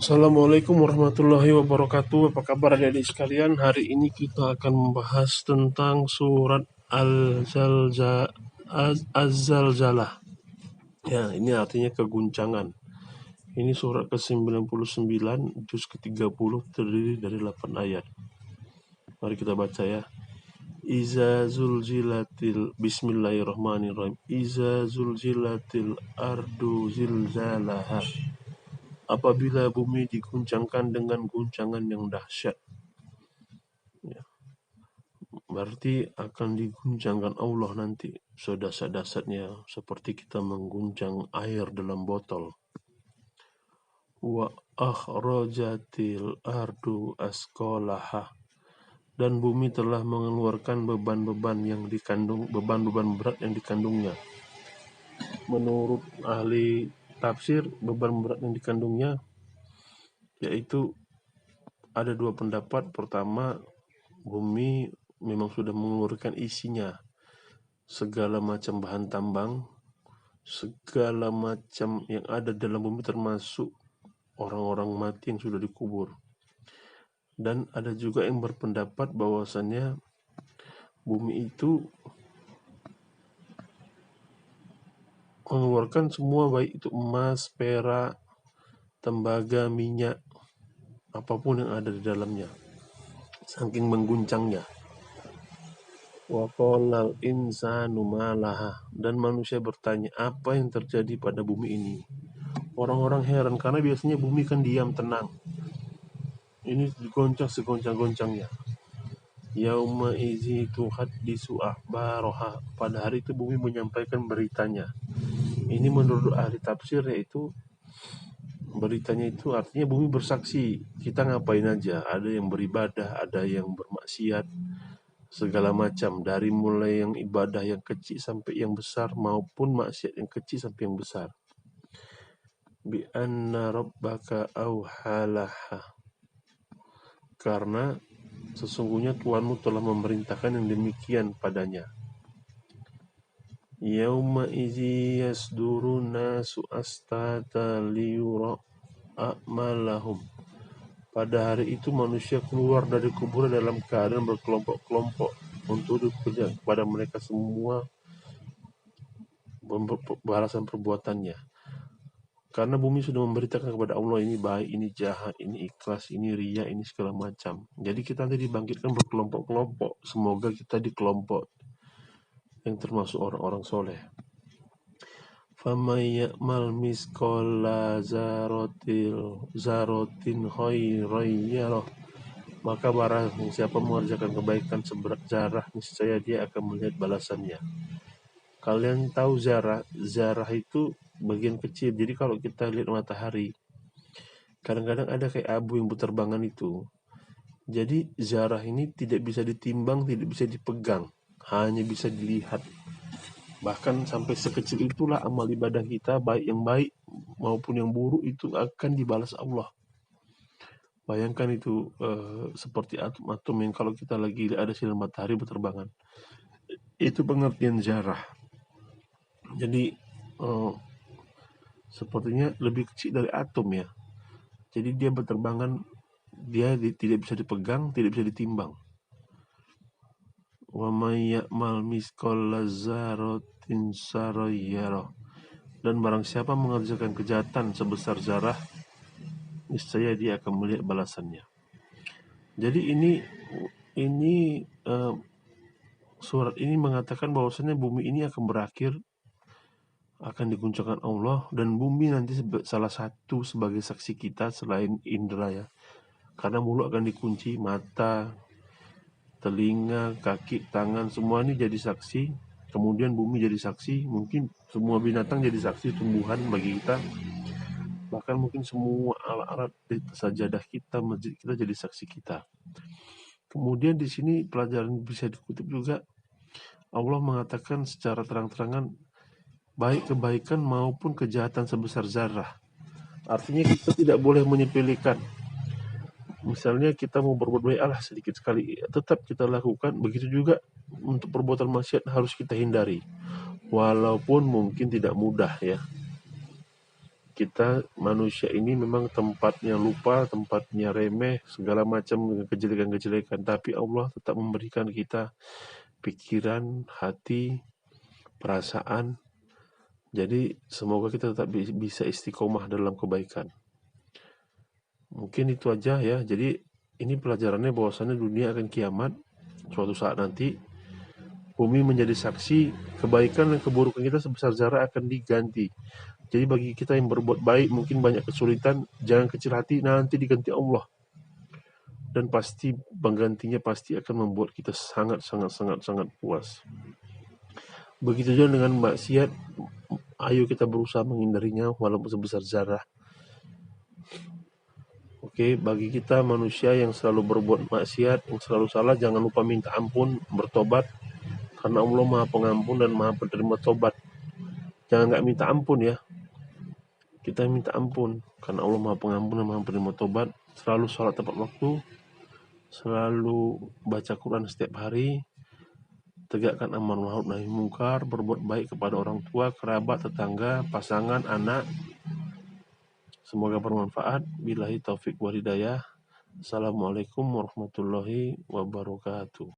Assalamualaikum warahmatullahi wabarakatuh. Apa kabar adik-adik sekalian? Hari ini kita akan membahas tentang surat Az-Zalzalah. Ya, ini artinya keguncangan. Ini surat ke-99, juz ke-30, terdiri dari 8 ayat. Mari kita baca ya. Bismillahirrahmanirrahim. Iza zulzilatil ardu zilzalaha. Apabila bumi diguncangkan dengan guncangan yang dahsyat. Berarti akan diguncangkan Allah nanti sedasat-dasatnya, seperti kita mengguncang air dalam botol. Wa akhrajatil ardu asqalaha. Dan bumi telah mengeluarkan beban-beban berat yang dikandungnya. Menurut ahli tafsir, beban berat yang dikandungnya yaitu ada dua pendapat. Pertama, bumi memang sudah mengeluarkan isinya, segala macam bahan tambang, segala macam yang ada dalam bumi, termasuk orang-orang mati yang sudah dikubur. Dan ada juga yang berpendapat bahwasannya bumi itu mengeluarkan semua, baik itu emas, perak, tembaga, minyak, apapun yang ada di dalamnya, saking mengguncangnya. Wa qolal insanu malaha. Dan manusia bertanya, apa yang terjadi pada bumi ini? Orang-orang heran karena biasanya bumi kan diam, tenang. Ini digoncang segoncang-goncangnya. Yauma izi tuhaddisu akhbaraha. Pada hari itu bumi menyampaikan beritanya. Ini menurut ahli tafsir, yaitu beritanya itu artinya bumi bersaksi. Kita ngapain aja? Ada yang beribadah, ada yang bermaksiat, segala macam, dari mulai yang ibadah yang kecil sampai yang besar, maupun maksiat yang kecil sampai yang besar. Bi anna rabbaka auhalaha. Karena sesungguhnya Tuhanmu telah memerintahkan yang demikian padanya. Yauma izi yasdurun nasu astata liyura a'malahum. Pada hari itu manusia keluar dari kuburan dalam keadaan berkelompok-kelompok untuk diperlihatkan kepada mereka semua balasan perbuatannya. Karena bumi sudah memberitakan kepada Allah, ini baik, ini jahat, ini ikhlas, ini riya, ini segala macam. Jadi kita nanti dibangkitkan berkelompok-kelompok. Semoga kita di kelompok yang termasuk orang-orang soleh. Faman ya'mal misqala zaratin khairan yarah. Maka barang siapa mengerjakan kebaikan seberat zarah, niscaya dia akan melihat balasannya. Kalian tahu zarah itu bagian kecil. Jadi kalau kita lihat matahari, kadang-kadang ada kayak abu yang berterbangan itu. Jadi zarah ini tidak bisa ditimbang, tidak bisa dipegang, hanya bisa dilihat. Bahkan sampai sekecil itulah amal ibadah kita, baik yang baik maupun yang buruk, itu akan dibalas Allah. Bayangkan itu seperti atom-atom yang kalau kita lagi ada sinar matahari berterbangan. Itu pengertian zarah. Jadi sepertinya lebih kecil dari atom ya. Jadi dia berterbangan, dia tidak bisa dipegang, tidak bisa ditimbang. Wa may ya'mal misqala dzarratin sarran yarah. Dan barang siapa mengerjakan kejahatan sebesar zarah, niscaya dia akan melihat balasannya. Jadi ini surat ini mengatakan bahwasanya bumi ini akan berakhir, akan diguncangkan Allah, dan bumi nanti salah satu sebagai saksi kita selain indera ya. Karena mulut akan dikunci, mata, telinga, kaki, tangan, semua ini jadi saksi. Kemudian bumi jadi saksi, mungkin semua binatang jadi saksi, tumbuhan bagi kita. Bahkan mungkin semua alat-alat sajadah kita, masjid kita jadi saksi kita. Kemudian di sini pelajaran bisa dikutip juga, Allah mengatakan secara terang-terangan baik kebaikan maupun kejahatan sebesar zarah. Artinya kita tidak boleh menyepelekan. Misalnya kita mau berbuat baik, sedikit sekali, tetap kita lakukan. Begitu juga untuk perbuatan maksiat harus kita hindari, walaupun mungkin tidak mudah ya. Kita manusia ini memang tempatnya lupa, tempatnya remeh, segala macam kejelekan-kejelekan. Tapi Allah tetap memberikan kita pikiran, hati, perasaan. Jadi semoga kita tetap bisa istiqomah dalam kebaikan. Mungkin itu aja ya. Jadi ini pelajarannya bahwasannya dunia akan kiamat suatu saat nanti. Bumi menjadi saksi, kebaikan dan keburukan kita sebesar zarah akan diganti. Jadi bagi kita yang berbuat baik mungkin banyak kesulitan, jangan kecil hati, nanti diganti Allah. Dan pasti penggantinya pasti akan membuat kita sangat puas. Begitu juga dengan maksiat, ayo kita berusaha menghindarinya walaupun sebesar zarah. Oke, bagi kita manusia yang selalu berbuat maksiat, yang selalu salah, jangan lupa minta ampun, bertobat. Karena Allah Maha Pengampun dan Maha Penerima Tobat. Jangan nggak minta ampun ya. Kita minta ampun karena Allah Maha Pengampun dan Maha Penerima Tobat. Selalu sholat tepat waktu, selalu baca Quran setiap hari, tegakkan amar ma'ruf nahi mungkar, berbuat baik kepada orang tua, kerabat, tetangga, pasangan, anak. Semoga bermanfaat. Billahi taufik wal hidayah. Assalamualaikum warahmatullahi wabarakatuh.